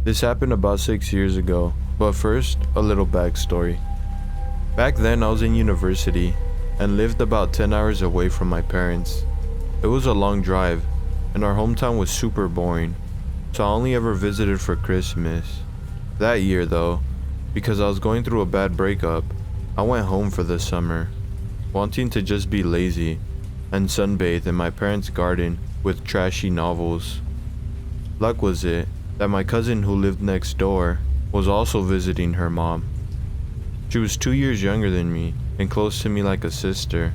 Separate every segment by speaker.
Speaker 1: This happened about 6 years ago, but first, a little backstory. Back then I was in university and lived about 10 hours away from my parents. It was a long drive, and our hometown was super boring, so I only ever visited for Christmas. That year though, because I was going through a bad breakup, I went home for the summer, wanting to just be lazy and sunbathe in my parents' garden with trashy novels. Luck was it that my cousin who lived next door was also visiting her mom. She was 2 years younger than me and close to me like a sister.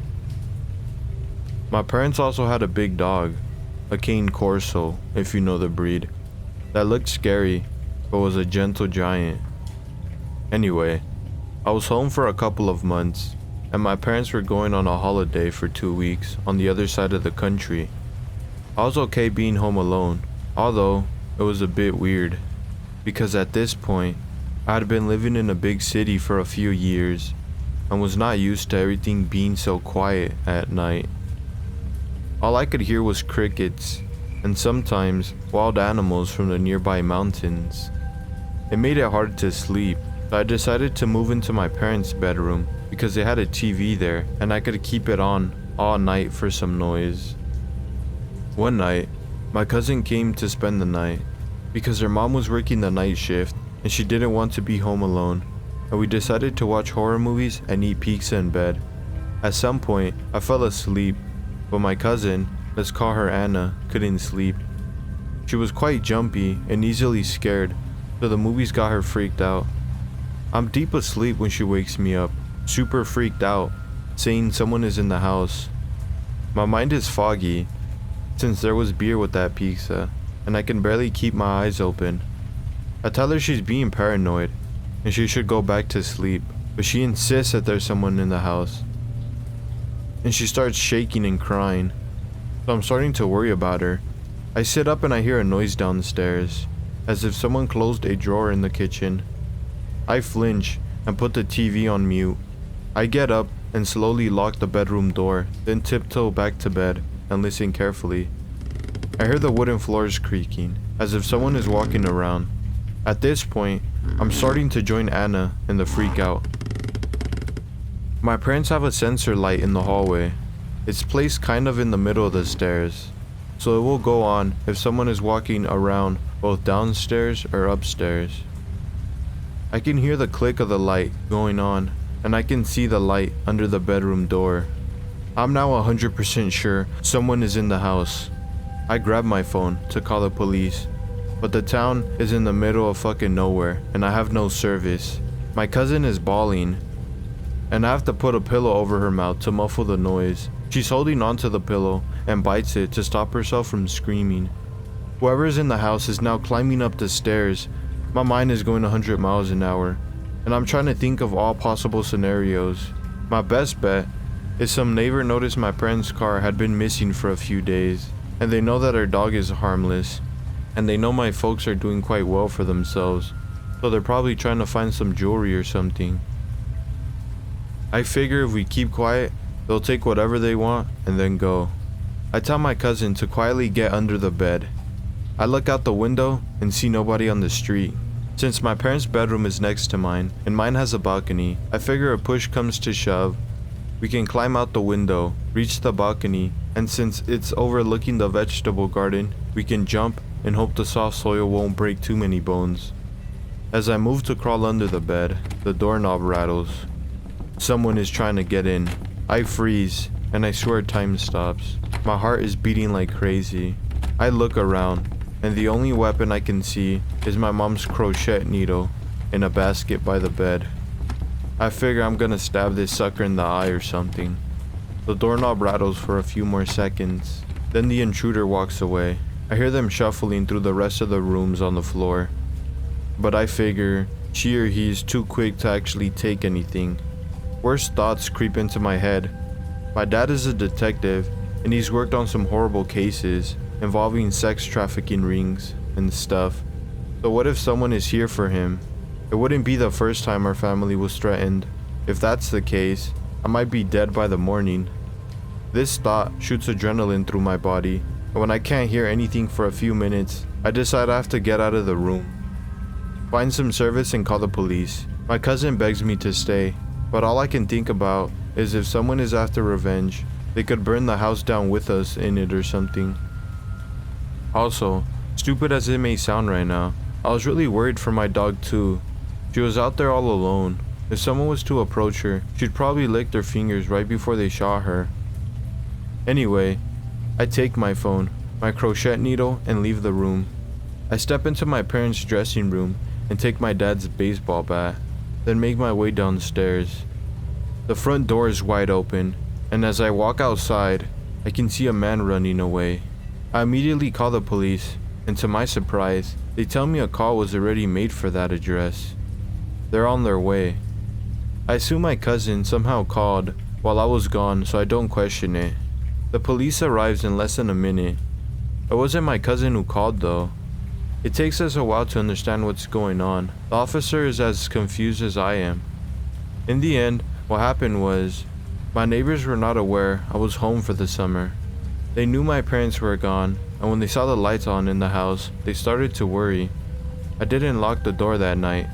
Speaker 1: My parents also had a big dog, a cane corso, if you know the breed, that looked scary but was a gentle giant. Anyway, I was home for a couple of months, and my parents were going on a holiday for 2 weeks on the other side of the country. I was okay being home alone, although it was a bit weird, because at this point, I had been living in a big city for a few years and was not used to everything being so quiet at night. All I could hear was crickets and sometimes wild animals from the nearby mountains. It made it hard to sleep, so I decided to move into my parents' bedroom because they had a TV there and I could keep it on all night for some noise. One night, my cousin came to spend the night because her mom was working the night shift and she didn't want to be home alone, and we decided to watch horror movies and eat pizza in bed. At some point, I fell asleep, but my cousin, let's call her Anna, couldn't sleep. She was quite jumpy and easily scared, so the movies got her freaked out. I'm deep asleep when she wakes me up, super freaked out, saying someone is in the house. My mind is foggy, since there was beer with that pizza, and I can barely keep my eyes open. I tell her she's being paranoid, and she should go back to sleep, but she insists that there's someone in the house. And she starts shaking and crying, so I'm starting to worry about her. I sit up and I hear a noise downstairs, as if someone closed a drawer in the kitchen. I flinch and put the TV on mute. I get up and slowly lock the bedroom door, then tiptoe back to bed and listen carefully. I hear the wooden floors creaking, as if someone is walking around. At this point, I'm starting to join Anna in the freak out. My parents have a sensor light in the hallway. It's placed kind of in the middle of the stairs, so it will go on if someone is walking around both downstairs or upstairs. I can hear the click of the light going on, and I can see the light under the bedroom door. I'm now 100% sure someone is in the house. I grab my phone to call the police, but the town is in the middle of fucking nowhere and I have no service. My cousin is bawling, and I have to put a pillow over her mouth to muffle the noise. She's holding onto the pillow and bites it to stop herself from screaming. Whoever is in the house is now climbing up the stairs. My mind is going 100 miles an hour, and I'm trying to think of all possible scenarios. My best bet is some neighbor noticed my parents' car had been missing for a few days, and they know that our dog is harmless, and they know my folks are doing quite well for themselves, so they're probably trying to find some jewelry or something. I figure if we keep quiet, they'll take whatever they want and then go. I tell my cousin to quietly get under the bed. I look out the window and see nobody on the street. Since my parents' bedroom is next to mine and mine has a balcony, I figure if push comes to shove, we can climb out the window, reach the balcony, and since it's overlooking the vegetable garden, we can jump and hope the soft soil won't break too many bones. As I move to crawl under the bed, the doorknob rattles. Someone is trying to get in. I freeze, and I swear time stops. My heart is beating like crazy. I look around, and the only weapon I can see is my mom's crochet needle in a basket by the bed. I figure I'm gonna stab this sucker in the eye or something. The doorknob rattles for a few more seconds. Then the intruder walks away. I hear them shuffling through the rest of the rooms on the floor. But I figure she or he is too quick to actually take anything. Worst thoughts creep into my head. My dad is a detective, and he's worked on some horrible cases involving sex trafficking rings and stuff. So what if someone is here for him? It wouldn't be the first time our family was threatened. If that's the case, I might be dead by the morning. This thought shoots adrenaline through my body, and when I can't hear anything for a few minutes, I decide I have to get out of the room. find some service and call the police. My cousin begs me to stay, but all I can think about is if someone is after revenge, they could burn the house down with us in it or something. Also, stupid as it may sound right now, I was really worried for my dog too. She was out there all alone. If someone was to approach her, she'd probably lick their fingers right before they shot her. Anyway, I take my phone, my crochet needle, and leave the room. I step into my parents' dressing room and take my dad's baseball bat, then make my way downstairs. The front door is wide open, and as I walk outside, I can see a man running away. I immediately call the police, and to my surprise, they tell me a call was already made for that address. They're on their way. I assume my cousin somehow called while I was gone, so I don't question it. The police arrives in less than a minute. It wasn't my cousin who called though. It takes us a while to understand what's going on. The officer is as confused as I am. In the end, what happened was, my neighbors were not aware I was home for the summer. They knew my parents were gone, and when they saw the lights on in the house, they started to worry. I didn't lock the door that night,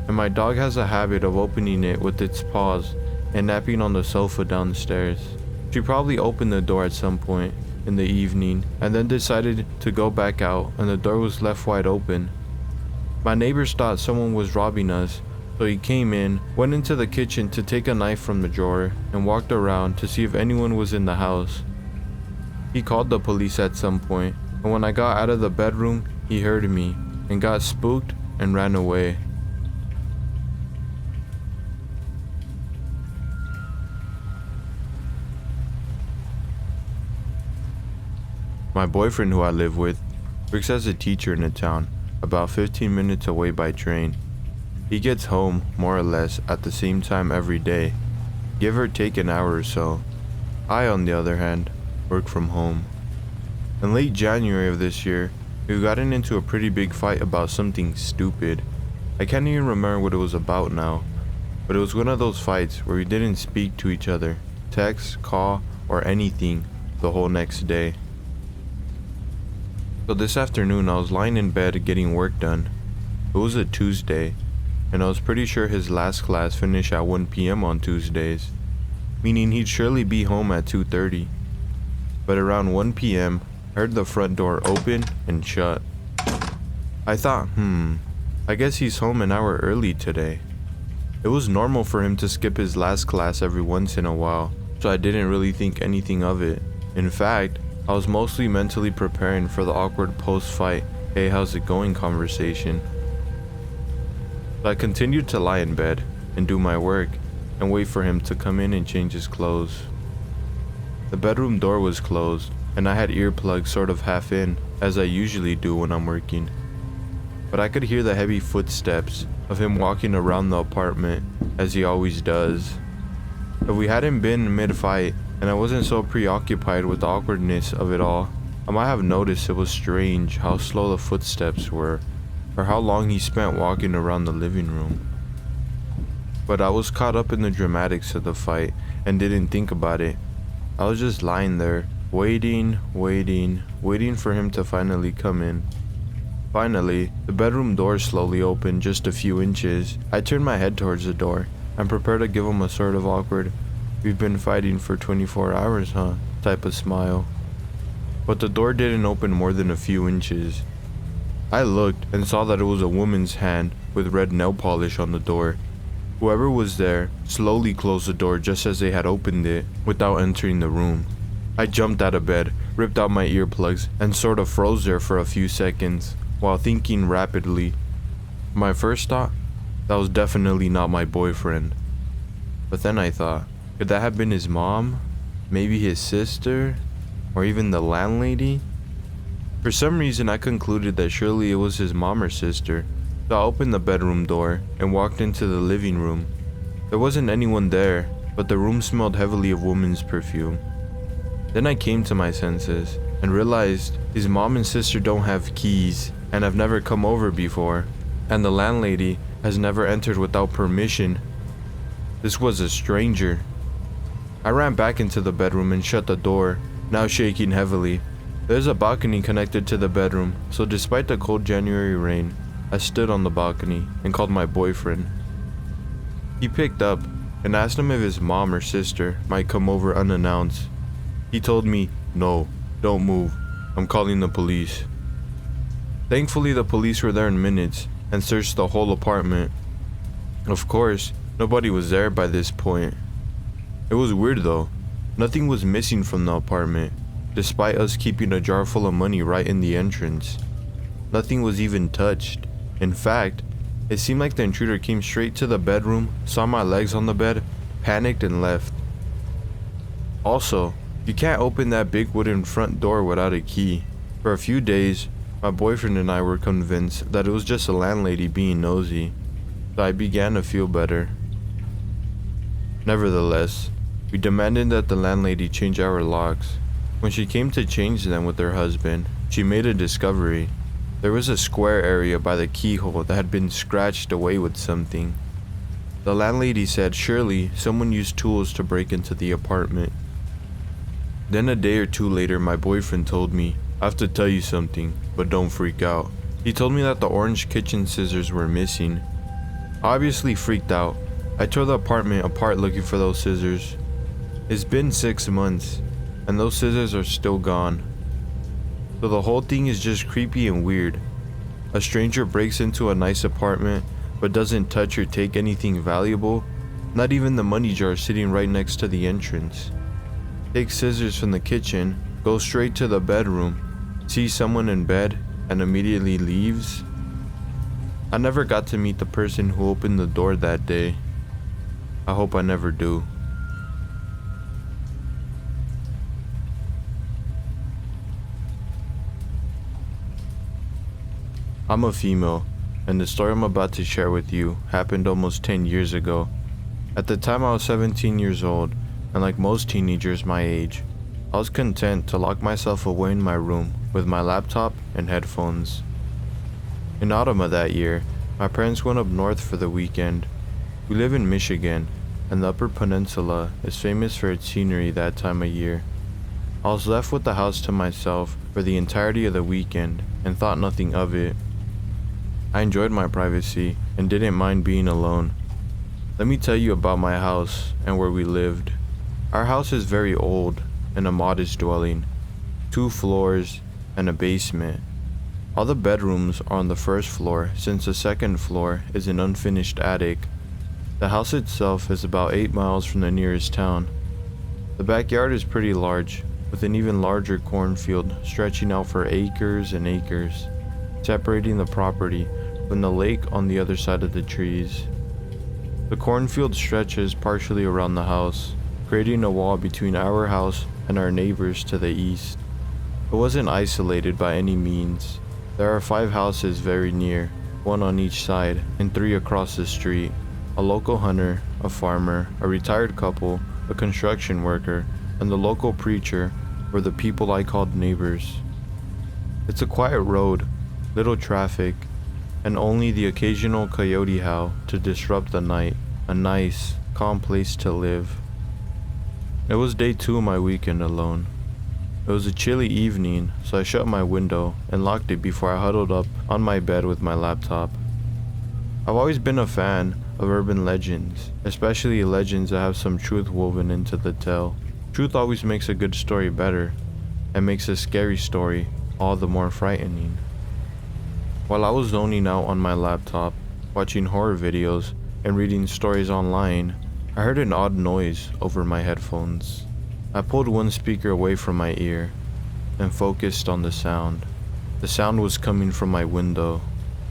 Speaker 1: and my dog has a habit of opening it with its paws and napping on the sofa downstairs. She probably opened the door at some point in the evening and then decided to go back out, and the door was left wide open. My neighbors thought someone was robbing us, so he came in, went into the kitchen to take a knife from the drawer, and walked around to see if anyone was in the house. He called the police at some point, and when I got out of the bedroom, he heard me and got spooked and ran away. My boyfriend, who I live with, works as a teacher in a town about 15 minutes away by train. He gets home more or less at the same time every day, give or take an hour or so. I, on the other hand, work from home. In late January of this year, we gotten into a pretty big fight about something stupid. I can't even remember what it was about now, but it was one of those fights where we didn't speak to each other, text, call, or anything the whole next day. So this afternoon I was lying in bed getting work done. It was a Tuesday, and I was pretty sure his last class finished at 1 p.m. on Tuesdays, meaning he'd surely be home at 2:30. But around 1 p.m., I heard the front door open and shut. I thought, I guess he's home an hour early today. It was normal for him to skip his last class every once in a while, so I didn't really think anything of it. In fact, I was mostly mentally preparing for the awkward post-fight, "Hey, how's it going?" conversation. So I continued to lie in bed and do my work and wait for him to come in and change his clothes. The bedroom door was closed, and I had earplugs sort of half in, as I usually do when I'm working. But I could hear the heavy footsteps of him walking around the apartment, as he always does. If we hadn't been mid-fight, and I wasn't so preoccupied with the awkwardness of it all, I might have noticed it was strange how slow the footsteps were, or how long he spent walking around the living room. But I was caught up in the dramatics of the fight and didn't think about it. I was just lying there, waiting for him to finally come in. Finally, the bedroom door slowly opened just a few inches. I turned my head towards the door and prepared to give him a sort of awkward, "We've been fighting for 24 hours, huh?" type of smile. But the door didn't open more than a few inches. I looked and saw that it was a woman's hand with red nail polish on the door. Whoever was there slowly closed the door just as they had opened it without entering the room. I jumped out of bed, ripped out my earplugs, and sort of froze there for a few seconds while thinking rapidly. My first thought, that was definitely not my boyfriend. But then I thought, could that have been his mom? Maybe his sister? Or even the landlady? For some reason I concluded that surely it was his mom or sister. So I opened the bedroom door and walked into the living room. There wasn't anyone there, but the room smelled heavily of woman's perfume. Then I came to my senses and realized his mom and sister don't have keys and have never come over before, and the landlady has never entered without permission. This was a stranger. I ran back into the bedroom and shut the door, now shaking heavily. There's a balcony connected to the bedroom, so despite the cold January rain, I stood on the balcony and called my boyfriend. He picked up and asked him if his mom or sister might come over unannounced. He told me, "No, don't move. I'm calling the police." Thankfully, the police were there in minutes and searched the whole apartment. Of course, nobody was there by this point. It was weird though. Nothing was missing from the apartment, despite us keeping a jar full of money right in the entrance. Nothing was even touched. In fact, it seemed like the intruder came straight to the bedroom, saw my legs on the bed, panicked and left. Also, you can't open that big wooden front door without a key. For a few days, my boyfriend and I were convinced that it was just a landlady being nosy, so I began to feel better. Nevertheless, we demanded that the landlady change our locks. When she came to change them with her husband, she made a discovery. There was a square area by the keyhole that had been scratched away with something. The landlady said surely someone used tools to break into the apartment. Then a day or two later, my boyfriend told me, "I have to tell you something, but don't freak out." He told me that the orange kitchen scissors were missing. Obviously freaked out, I tore the apartment apart looking for those scissors. It's been 6 months, and those scissors are still gone. So the whole thing is just creepy and weird. A stranger breaks into a nice apartment, but doesn't touch or take anything valuable, not even the money jar sitting right next to the entrance. Takes scissors from the kitchen, goes straight to the bedroom, sees someone in bed, and immediately leaves. I never got to meet the person who opened the door that day. I hope I never do. I'm a female, and the story I'm about to share with you happened almost 10 years ago. At the time I was 17 years old, and like most teenagers my age, I was content to lock myself away in my room with my laptop and headphones. In autumn of that year, my parents went up north for the weekend. We live in Michigan, and the Upper Peninsula is famous for its scenery that time of year. I was left with the house to myself for the entirety of the weekend and thought nothing of it. I enjoyed my privacy and didn't mind being alone. Let me tell you about my house and where we lived. Our house is very old and a modest dwelling, 2 floors and a basement. All the bedrooms are on the first floor since the second floor is an unfinished attic. The house itself is about 8 miles from the nearest town. The backyard is pretty large, with an even larger cornfield stretching out for acres and acres, separating the property from the lake on the other side of the trees. The cornfield stretches partially around the house, creating a wall between our house and our neighbors to the east. It wasn't isolated by any means. There are 5 houses very near, 1 on each side and 3 across the street. A local hunter, a farmer, a retired couple, a construction worker, and the local preacher were the people I called neighbors. It's a quiet road, little traffic, and only the occasional coyote howl to disrupt the night. A nice, calm place to live. It was day 2 of my weekend alone. It was a chilly evening, so I shut my window and locked it before I huddled up on my bed with my laptop. I've always been a fan of urban legends, especially legends that have some truth woven into the tale. Truth always makes a good story better, and makes a scary story all the more frightening. While I was zoning out on my laptop, watching horror videos and reading stories online, I heard an odd noise over my headphones. I pulled one speaker away from my ear and focused on the sound. The sound was coming from my window.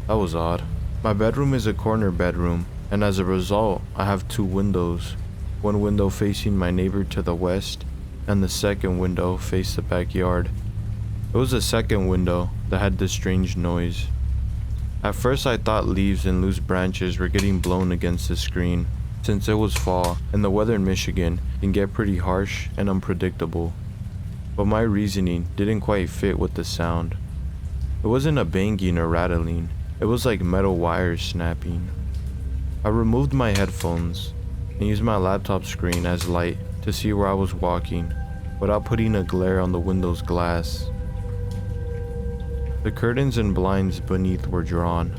Speaker 1: That was odd. My bedroom is a corner bedroom, and as a result, I have 2 windows. One window facing my neighbor to the west, and the second window faced the backyard. It was the second window that had this strange noise. At first I thought leaves and loose branches were getting blown against the screen, since it was fall and the weather in Michigan can get pretty harsh and unpredictable. But my reasoning didn't quite fit with the sound. It wasn't a banging or rattling, it was like metal wires snapping. I removed my headphones and used my laptop screen as light to see where I was walking without putting a glare on the window's glass. The curtains and blinds beneath were drawn,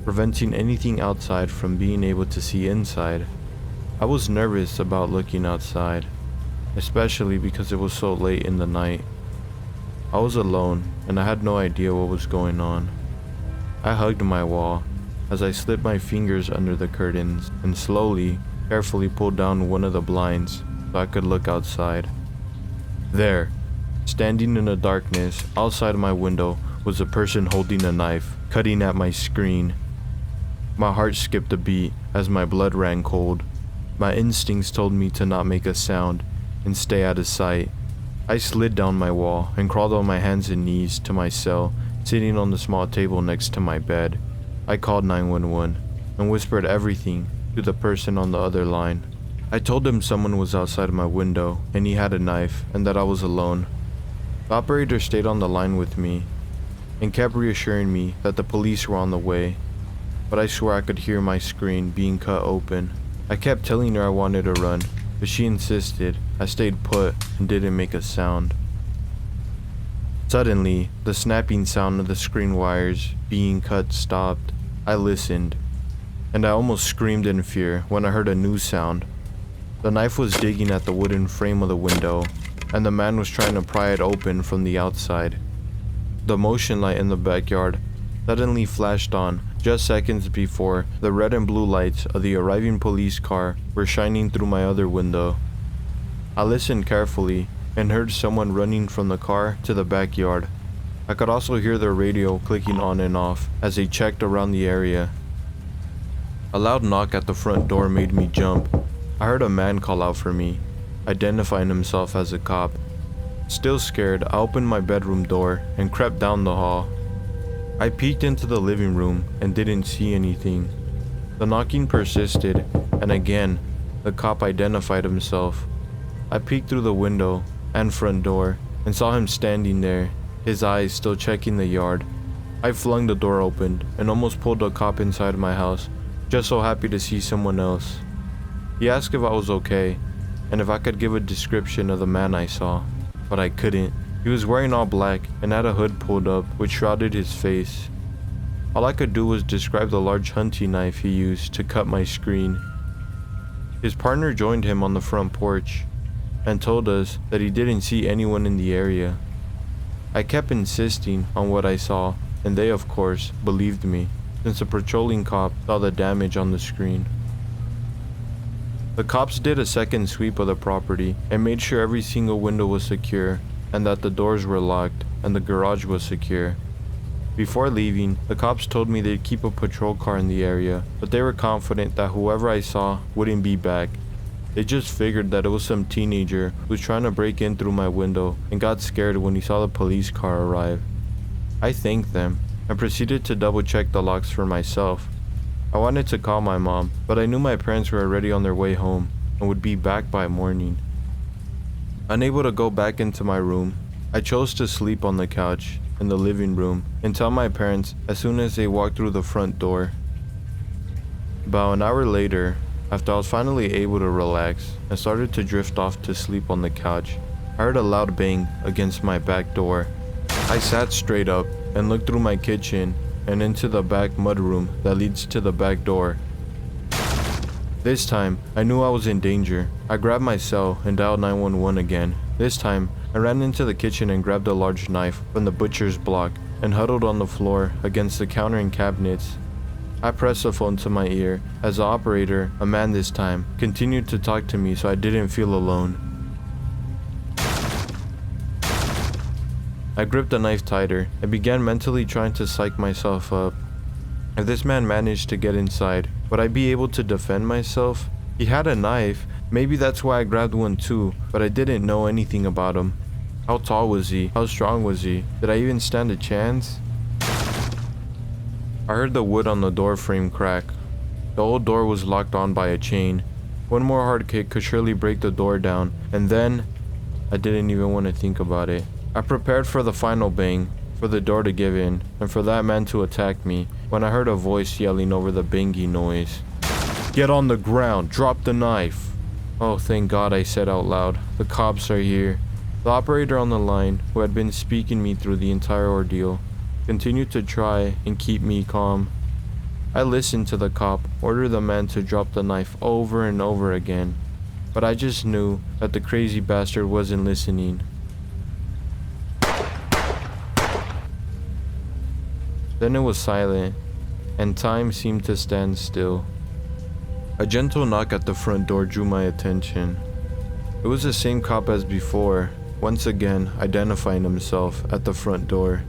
Speaker 1: preventing anything outside from being able to see inside. I was nervous about looking outside, especially because it was so late in the night. I was alone and I had no idea what was going on. I hugged my wall as I slipped my fingers under the curtains and slowly, carefully pulled down one of the blinds so I could look outside. There, standing in the darkness outside my window, was a person holding a knife, cutting at my screen. My heart skipped a beat as my blood ran cold. My instincts told me to not make a sound and stay out of sight. I slid down my wall and crawled on my hands and knees to my cell, sitting on the small table next to my bed. I called 911 and whispered everything to the person on the other line. I told him someone was outside my window and he had a knife and that I was alone. The operator stayed on the line with me and kept reassuring me that the police were on the way, but I swear I could hear my screen being cut open. I kept telling her I wanted to run, but she insisted. I stayed put and didn't make a sound. Suddenly, the snapping sound of the screen wires being cut stopped. I listened, and I almost screamed in fear when I heard a new sound. The knife was digging at the wooden frame of the window, and the man was trying to pry it open from the outside. The motion light in the backyard suddenly flashed on just seconds before the red and blue lights of the arriving police car were shining through my other window. I listened carefully and heard someone running from the car to the backyard. I could also hear their radio clicking on and off as they checked around the area. A loud knock at the front door made me jump. I heard a man call out for me, identifying himself as a cop. Still scared, I opened my bedroom door and crept down the hall. I peeked into the living room and didn't see anything. The knocking persisted, and again, the cop identified himself. I peeked through the window and front door and saw him standing there, his eyes still checking the yard. I flung the door open and almost pulled the cop inside my house, just so happy to see someone else. He asked if I was okay and if I could give a description of the man I saw, but I couldn't. He was wearing all black and had a hood pulled up which shrouded his face. All I could do was describe the large hunting knife he used to cut my screen. His partner joined him on the front porch and told us that he didn't see anyone in the area. I kept insisting on what I saw, and they of course believed me, since a patrolling cop saw the damage on the screen. The cops did a second sweep of the property and made sure every single window was secure and that the doors were locked and the garage was secure. Before leaving, the cops told me they'd keep a patrol car in the area, but they were confident that whoever I saw wouldn't be back. They just figured that it was some teenager who was trying to break in through my window and got scared when he saw the police car arrive. I thanked them and proceeded to double check the locks for myself. I wanted to call my mom, but I knew my parents were already on their way home and would be back by morning. Unable to go back into my room, I chose to sleep on the couch in the living room and tell my parents as soon as they walked through the front door. About an hour later, after I was finally able to relax and started to drift off to sleep on the couch, I heard a loud bang against my back door. I sat straight up and looked through my kitchen and into the back mudroom that leads to the back door. This time, I knew I was in danger. I grabbed my cell and dialed 911 again. This time, I ran into the kitchen and grabbed a large knife from the butcher's block and huddled on the floor against the counter and cabinets. I pressed the phone to my ear as the operator, a man this time, continued to talk to me so I didn't feel alone. I gripped the knife tighter and began mentally trying to psych myself up. If this man managed to get inside, would I be able to defend myself? He had a knife, maybe that's why I grabbed one too, but I didn't know anything about him. How tall was he? How strong was he? Did I even stand a chance? I heard the wood on the door frame crack. The old door was locked on by a chain. One more hard kick could surely break the door down, and then I didn't even want to think about it. I prepared for the final bang, for the door to give in, and for that man to attack me, when I heard a voice yelling over the banging noise. "Get on the ground, drop the knife." Oh, thank God, I said out loud. The cops are here. The operator on the line, who had been speaking me through the entire ordeal, continued to try and keep me calm. I listened to the cop order the man to drop the knife over and over again, but I just knew that the crazy bastard wasn't listening. Then it was silent, and time seemed to stand still. A gentle knock at the front door drew my attention. It was the same cop as before, once again identifying himself at the front door.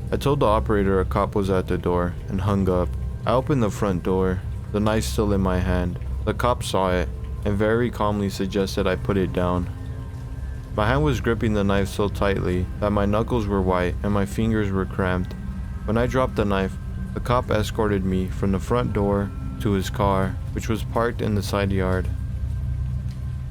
Speaker 1: I told the operator a cop was at the door and hung up. I opened the front door, the knife still in my hand. The cop saw it and very calmly suggested I put it down. My hand was gripping the knife so tightly that my knuckles were white and my fingers were cramped. When I dropped the knife, the cop escorted me from the front door to his car, which was parked in the side yard.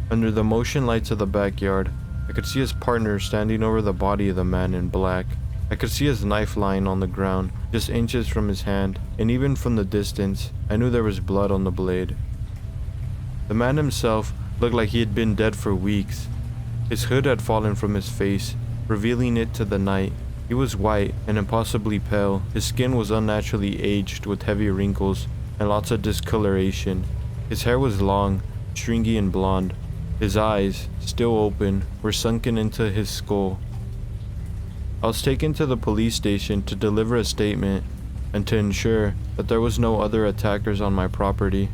Speaker 1: Under the motion lights of the backyard, I could see his partner standing over the body of the man in black. I could see his knife lying on the ground, just inches from his hand, and even from the distance, I knew there was blood on the blade. The man himself looked like he had been dead for weeks. His hood had fallen from his face, revealing it to the night. He was white and impossibly pale. His skin was unnaturally aged with heavy wrinkles and lots of discoloration. His hair was long, stringy and blonde. His eyes, still open, were sunken into his skull. I was taken to the police station to deliver a statement and to ensure that there was no other attackers on my property.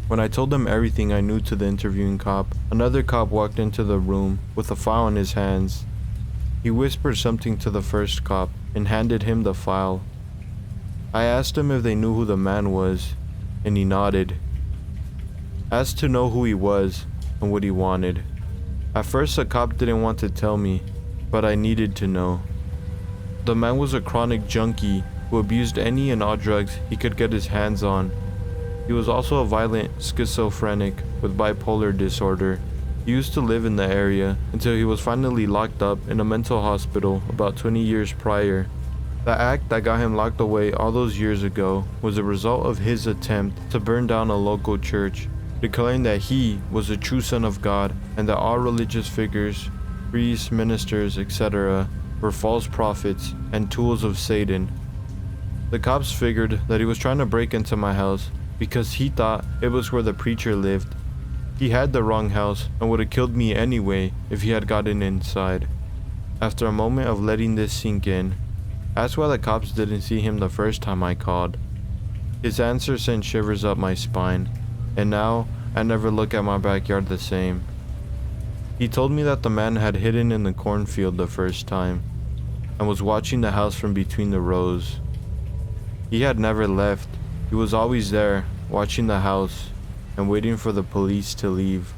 Speaker 1: When I told them everything I knew to the interviewing cop, another cop walked into the room with a file in his hands. He whispered something to the first cop and handed him the file. I asked him if they knew who the man was, and he nodded. I asked to know who he was and what he wanted. At first the cop didn't want to tell me, but I needed to know. The man was a chronic junkie who abused any and all drugs he could get his hands on. He was also a violent schizophrenic with bipolar disorder. He used to live in the area until he was finally locked up in a mental hospital about 20 years prior. The act that got him locked away all those years ago was a result of his attempt to burn down a local church, declaring that he was the true son of God and that all religious figures, priests, ministers, etc. were false prophets and tools of Satan. The cops figured that he was trying to break into my house because he thought it was where the preacher lived. He had the wrong house and would have killed me anyway if he had gotten inside. After a moment of letting this sink in, I asked why the cops didn't see him the first time I called. His answer sent shivers up my spine, and now I never look at my backyard the same. He told me that the man had hidden in the cornfield the first time and was watching the house from between the rows. He had never left. He was always there, watching the house and waiting for the police to leave.